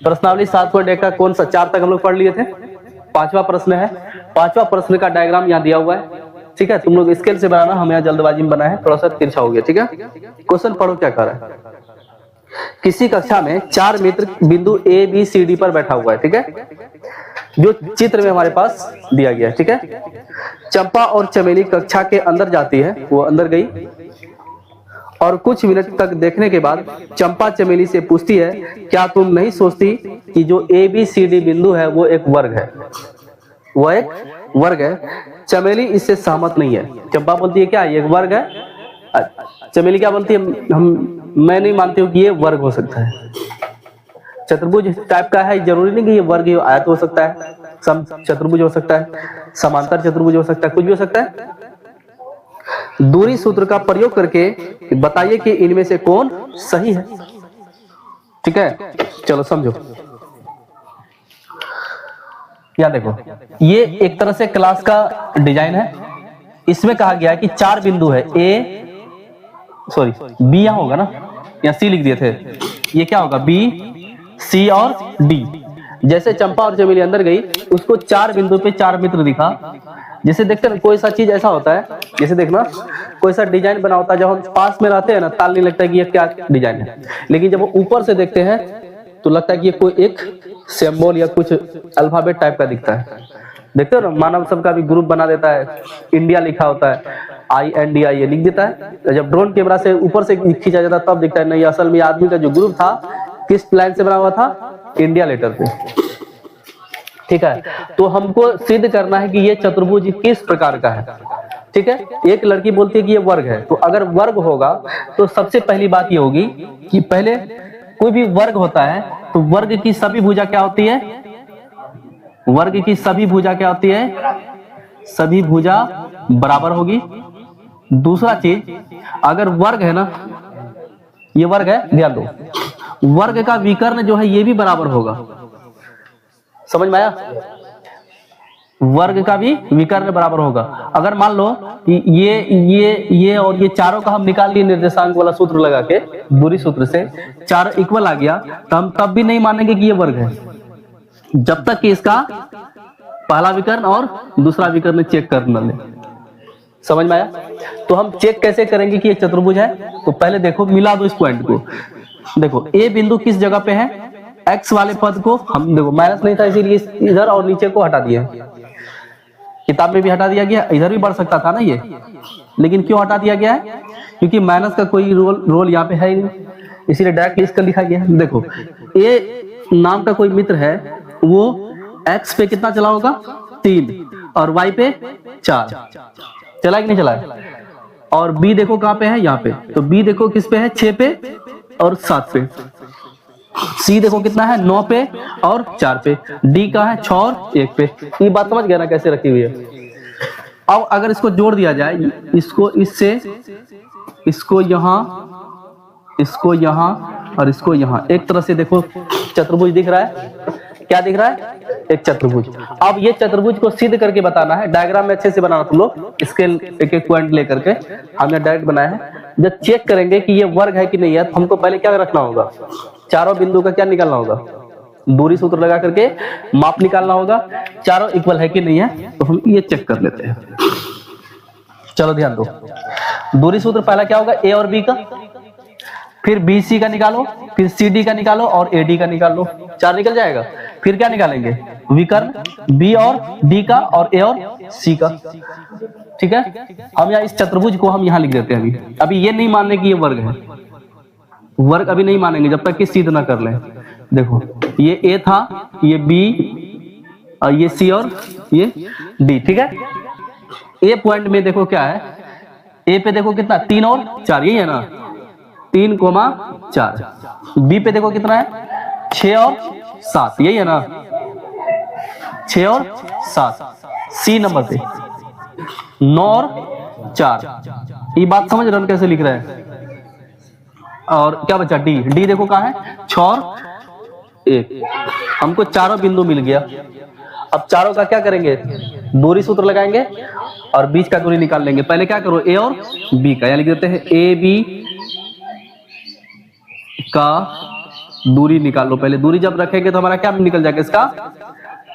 प्रश्नावली 7.1 का कौन सा 4 तक हम लोग पढ़ लिए थे। 5वां प्रश्न है, 5वां प्रश्न का डायग्राम यहाँ दिया हुआ है, ठीक है। तुम लोग स्केल से बनाना, हम यहाँ जल्दबाजी में बना है, थोड़ा सा तिरछा हो गया, ठीक है। क्वेश्चन पढ़ो क्या कर रहा है। किसी कक्षा में 4 मित्र बिंदु ए बी सी डी पर बैठा हुआ है, ठीक है, जो चित्र में हमारे पास दिया गया है, ठीक है। चंपा और चमेली कक्षा के अंदर जाती है, वो अंदर गई और कुछ मिनट तक देखने के बाद चंपा चमेली से पूछती है, क्या तुम नहीं सोचती कि जो ए बी सी डी बिंदु है वो एक वर्ग है, वो एक वर्ग है। चमेली इससे सहमत नहीं है। चंपा बोलती है क्या ये एक वर्ग है। चमेली क्या बोलती है, मैं नहीं मानती हूँ कि ये वर्ग हो सकता है। चतुर्भुज टाइप का है, जरूरी नहीं कि ये वर्ग ही, आयत हो सकता है, सम चतुर्भुज हो सकता है, समांतर चतुर्भुज हो सकता है, कुछ भी हो सकता है। दूरी सूत्र का प्रयोग करके बताइए कि इनमें से कौन सही है, ठीक है। चलो समझो, यहाँ देखो, ये एक तरह से क्लास का डिजाइन है। इसमें कहा गया है कि 4 बिंदु है, बी यहाँ होगा ना, यहाँ सी लिख दिए थे, ये क्या होगा बी सी और डी। जैसे चंपा और चमेली अंदर गई, उसको 4 बिंदु पे 4 मित्र दिखा। जैसे देखते हैं कोई सा चीज ऐसा होता है, जैसे देखना कोई सा डिजाइन बना होता है, जब हम पास में रहते हैं ना ताल नहीं लगता है कि ये क्या डिजाइन है, लेकिन जब वो ऊपर से देखते हैं तो लगता है कि ये कोई एक सिंबल या कुछ अल्फाबेट टाइप का दिखता है। देखते हो ना, मानव सब का भी ग्रुप बना देता है, इंडिया लिखा होता है, INDIA ये लिख देता है। जब ड्रोन कैमरा से ऊपर से खींचा जाता है तब दिखता है नहीं, असल में आदमी का जो ग्रुप था किस लाइन से बना हुआ था, इंडिया लेटर पे, ठीक है। तो हमको सिद्ध करना है कि ये चतुर्भुज किस प्रकार का है, ठीक है। एक लड़की बोलती है कि ये वर्ग है, तो अगर वर्ग होगा तो सबसे पहली बात ये होगी कि पहले कोई भी वर्ग होता है तो वर्ग की सभी भुजा क्या होती है, वर्ग की सभी भुजा क्या होती है, सभी भुजा बराबर होगी। दूसरा चीज, अगर वर्ग है ना, ये वर्ग है, ध्यान दो, वर्ग का विकर्ण जो है ये भी बराबर होगा। समझ में आया, वर्ग का भी विकर्ण बराबर होगा। अगर मान लो कि ये और ये चारों का हम निकाल लिए निर्देशांक वाला सूत्र लगा के, दूरी सूत्र से चारों इक्वल आ गया, तो हम तब भी नहीं मानेंगे कि ये वर्ग है, जब तक कि इसका पहला विकर्ण और दूसरा विकर्ण चेक कर न ले। समझ में आया। तो हम चेक कैसे करेंगे कि ये चतुर्भुज है, तो पहले देखो मिला दो इस पॉइंट को। देखो ए बिंदु किस जगह पे है, एक्स वाले पद को हम देखो माइनस नहीं था इसीलिए इधर और नीचे को हटा दिया, किताब में भी हटा दिया गया, इधर भी बढ़ सकता था ना ये, लेकिन क्यों हटा दिया गया है, क्योंकि माइनस का कोई रोल यहाँ पे है ही नहीं, इसीलिए डायरेक्ट इसका लिखा गया है। देखो ए नाम का कोई मित्र है, वो एक्स पे कितना चला होगा 3 और वाई पे 4, चला कि नहीं चला है। और बी देखो कहाँ पे है, यहाँ पे, तो बी देखो किस पे है 6 पे और 7 पे। सी देखो कितना है 9 पे और 4 पे। डी का है 6 और 1 पे। ये बात समझ गया ना कैसे रखी हुई है। अब अगर इसको जोड़ दिया जाए, इसको इससे, इसको यहाँ, इसको यहाँ और इसको यहाँ, एक तरह से देखो चतुर्भुज दिख रहा है। क्या दिख रहा है, एक चतुर्भुज। अब ये चतुर्भुज को सिद्ध करके बताना है, डायग्राम में अच्छे से बनाना तुम लोग, स्केल एक एक पॉइंट लेकर के हमने डायरेक्ट बनाया है। जब चेक करेंगे कि ये वर्ग है कि नहीं है, तो हमको पहले क्या रखना होगा, चारों बिंदु का क्या निकालना होगा, दूरी सूत्र लगा करके माप निकालना होगा, चारों इक्वल है कि नहीं है, तो हम ये चेक कर लेते हैं। चलो ध्यान दो, दूरी सूत्र पहला क्या होगा, ए और बी का, फिर बी सी का निकालो, फिर सी डी का निकालो और ए डी का निकाल लो, 4 निकल जाएगा। फिर क्या निकालेंगे, विकर्ण बी और डी का और ए और सी का, ठीक है। हम यहाँ इस चतुर्भुज को हम यहाँ लिख देते हैं। अभी ये नहीं मानने कि ये वर्ग है, वर्ग अभी नहीं मानेंगे जब तक कि सिद्ध ना कर लें। देखो ये ए था, ये बी और ये सी और ये डी, ठीक है। ए पॉइंट में देखो क्या है, ए पे देखो कितना 3 और 4, यही है ना, 3,4। बी पे देखो कितना है 6 और 7, यही है ना, 6 और 7। सी नंबर पे 9 और 4। ये बात समझ रहे हो कैसे लिख रहे हैं। और क्या बचा, डी, डी देखो कहाँ है 6 और 1। हमको चारों बिंदु मिल गया। अब चारों का क्या करेंगे, दूरी सूत्र लगाएंगे और बीच का दूरी निकाल लेंगे। पहले क्या करो, ए और बी का, यहाँ लिख देते हैं ए बी का दूरी निकाल लो पहले। दूरी जब रखेंगे तो हमारा क्या निकल जाएगा, इसका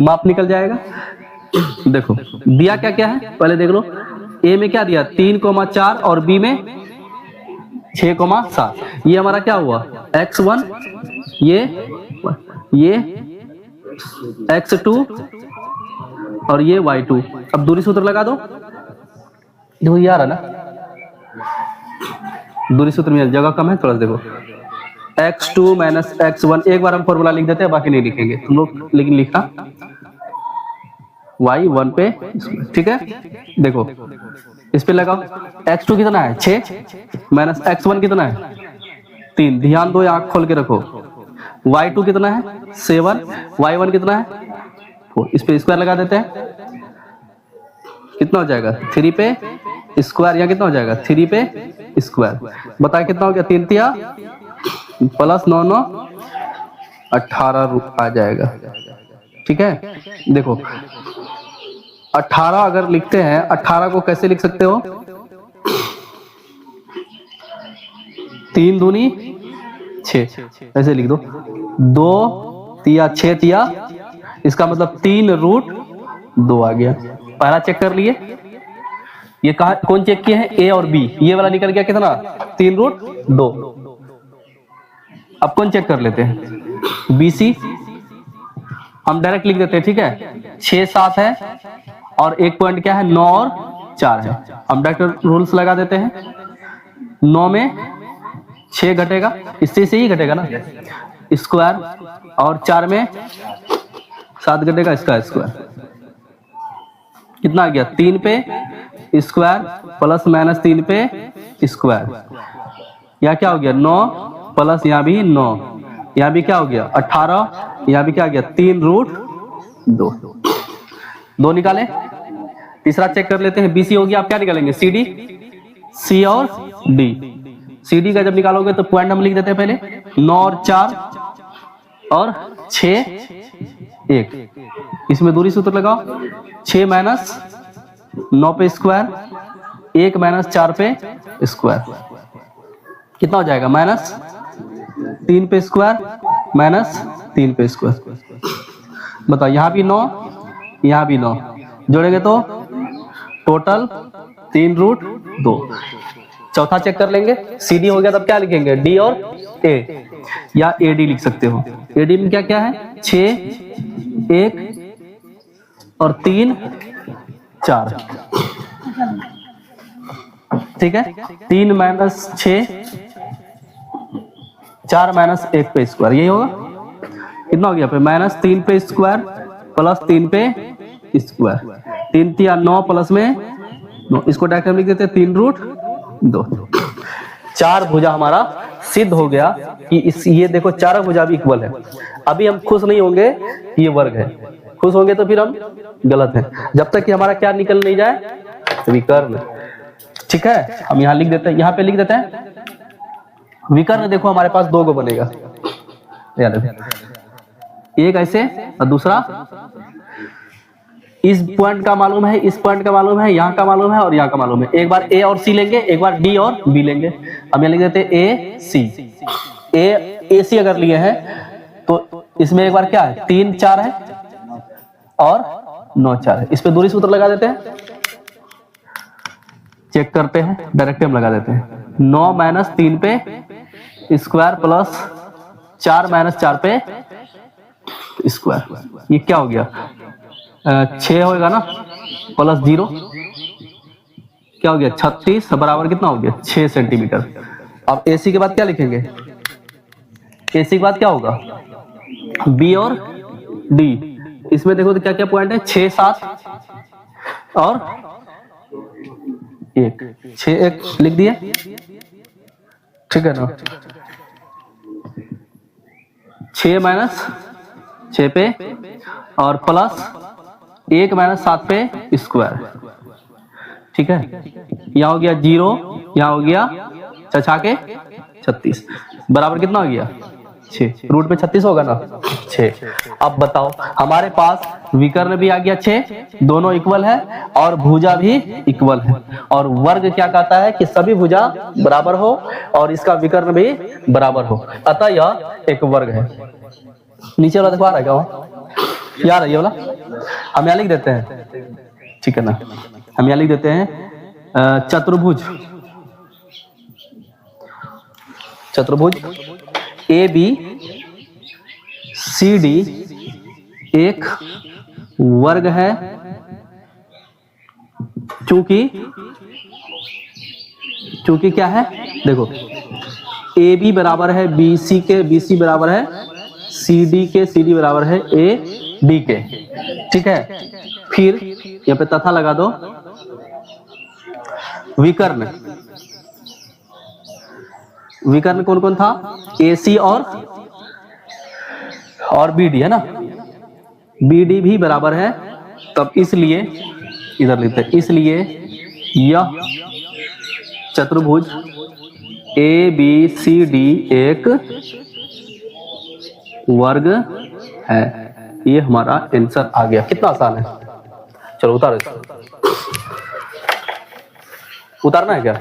माप निकल जाएगा। देखो दिया क्या क्या है पहले देख लो। ए में क्या दिया 3,4 और बी में 6,7। ये हमारा क्या हुआ x1, ये x2 और ये y2। अब दूरी सूत्र लगा दो। देखो ये आ रहा ना, दूरी सूत्र में जगह कम है थोड़ा सा। देखो x2 माइनस x1, एक बार हम फॉर्मूला लिख देते हैं, बाकी नहीं लिखेंगे तुम लोग, लेकिन लिखा y1 पे, ठीक है। देखो इस पे लगाओ, x2 कितना है 6 माइनस x1 कितना है 3। ध्यान दो, आंख खोल के रखो। y2 कितना है 7, y1 कितना है 4। इस पे स्क्वायर लगा देते हैं, कितना हो जाएगा 3 पे स्क्वायर, या कितना हो जाएगा 3 पे स्क्वायर। बताए कितना हो गया 3 तिया प्लस 9 9 18 आ जाएगा, ठीक है। देखो 18 अगर लिखते हैं, 18 को कैसे लिख सकते हो, 3 दूनी 6, ऐसे लिख दो। 2 तिया 6 तिया, इसका मतलब 3√2 आ गया। पहला चेक कर लिए, ये कहा कौन चेक किए हैं ए और बी, ये वाला निकल गया कितना 3√2। अब कौन चेक कर लेते हैं BC, हम डायरेक्ट लिख देते हैं, ठीक है। 6 7 है और एक पॉइंट क्या है 9 और 4 है, हम डायरेक्ट रूल्स लगा देते हैं। 9 में 6 घटेगा, इससे से ही घटेगा ना स्क्वायर, और 4 में 7 घटेगा, इसका स्क्वायर। कितना आ गया 3 पे स्क्वायर प्लस माइनस 3 पे स्क्वायर, यहाँ क्या हो गया 9 प्लस यहाँ भी 9, यहाँ भी क्या हो गया 18, यहाँ भी क्या आ गया 3√2। 2 निकाले। तीसरा चेक कर लेते हैं BC हो गया। आप क्या निकालेंगे CD, C और D। CD का जब निकालोगे तो पॉइंट हम लिख देते हैं पहले, 9 और 4 और 6 1। इसमें दूरी सूत्र लगाओ, 6 माइनस 9 पे स्क्वायर, 1 माइनस 4 पे स्क्वायर, कितना हो जाएगा -3 पे स्क्वायर माइनस 3 पे स्क्वायर। बताओ यहाँ भी 9, यहाँ भी 9, जोड़ेंगे तो टोटल 3√2। चौथा चेक कर लेंगे, CD हो गया, तब क्या लिखेंगे D और A, या AD लिख सकते हो। AD में क्या क्या है 6 1 और 3 4, ठीक है। 3 माइनस 6 4 माइनस 1 पे स्क्वायर, यही होगा। कितना हो गया पे -3 पे स्क्वायर प्लस 3 पे स्क्वायर, 3 तिया 9 प्लस में 9, इसको डायरेक्ट हम लिख देते हैं 3√2। 4 भुजा हमारा सिद्ध हो गया कि ये देखो 4 भुजा भी इक्वल है। अभी हम खुश नहीं होंगे ये वर्ग है, खुश होंगे तो फिर हम गलत है, जब तक कि हमारा क्या निकल नहीं जाए विकर्ण, ठीक है। हम यहाँ लिख देते हैं, यहाँ पे लिख देते हैं विकर्ण। देखो हमारे पास 2 गो बनेगा, याद रखो, एक ऐसे और दूसरा इस पॉइंट का मालूम है, इस पॉइंट का मालूम है, यहाँ का मालूम है और यहाँ का मालूम है। एक बार A और C लेंगे, एक बार D और B लेंगे। हम यहाँ लिख देते हैं AC अगर लिए हैं तो इसमें एक बार क्या है 3 4 है और 9 4 है। इस पे दूरी सूत्र लगा देते हैं, चेक करते हैं, डायरेक्ट हम लगा देते हैं। 9 माइनस 3 पे स्क्वायर प्लस 4 माइनस 4 पे स्क्वायर, ये क्या हो गया 6 होगा ना, प्लस 0 क्या हो गया 36, बराबर कितना हो गया 6 सेंटीमीटर। अब AC के बाद क्या लिखेंगे, AC के बाद क्या होगा B और D। इसमें देखो तो क्या क्या पॉइंट है 6 7 और 1, 6 1 लिख दिए, ठीक है ना। 6 माइनस 6 पे और प्लस 1 माइनस 7 पे स्क्वायर, ठीक है। यहाँ हो गया 0, यहाँ हो गया चचा के 36, बराबर कितना हो गया 6, रूट में 36 होगा ना 6। अब बताओ हमारे पास विकर्ण भी आ गया 6, दोनों इक्वल है, और भुजा भी इक्वल है, और वर्ग क्या कहता है कि सभी भुजा बराबर हो और इसका विकर्ण भी बराबर हो, अतः यह एक वर्ग है। नीचे वाला देखो आ रहा है क्या वहाँ? यार ये वाला हम यहाँ लिख देते हैं, ठीक है ना, हम यहाँ लिख देते हैं चतुर्भुज, चतुर्भुज ए बी सी डी एक वर्ग है, चूंकि क्या है देखो, ए बी बराबर है बी सी के, बी सी बराबर है सी डी के, सी डी बराबर है ए डी के, ठीक है। फिर यहाँ पे तथा लगा दो, विकर्ण, विकर्ण कौन कौन था, ए सी और बी डी है ना, बी डी भी बराबर है, तब इसलिए इधर लिखते हैं, इसलिए यह चतुर्भुज ए बी सी डी एक वर्ग है। ये हमारा आंसर आ गया। कितना आसान है, चलो उतारो इसको, उतारना है क्या?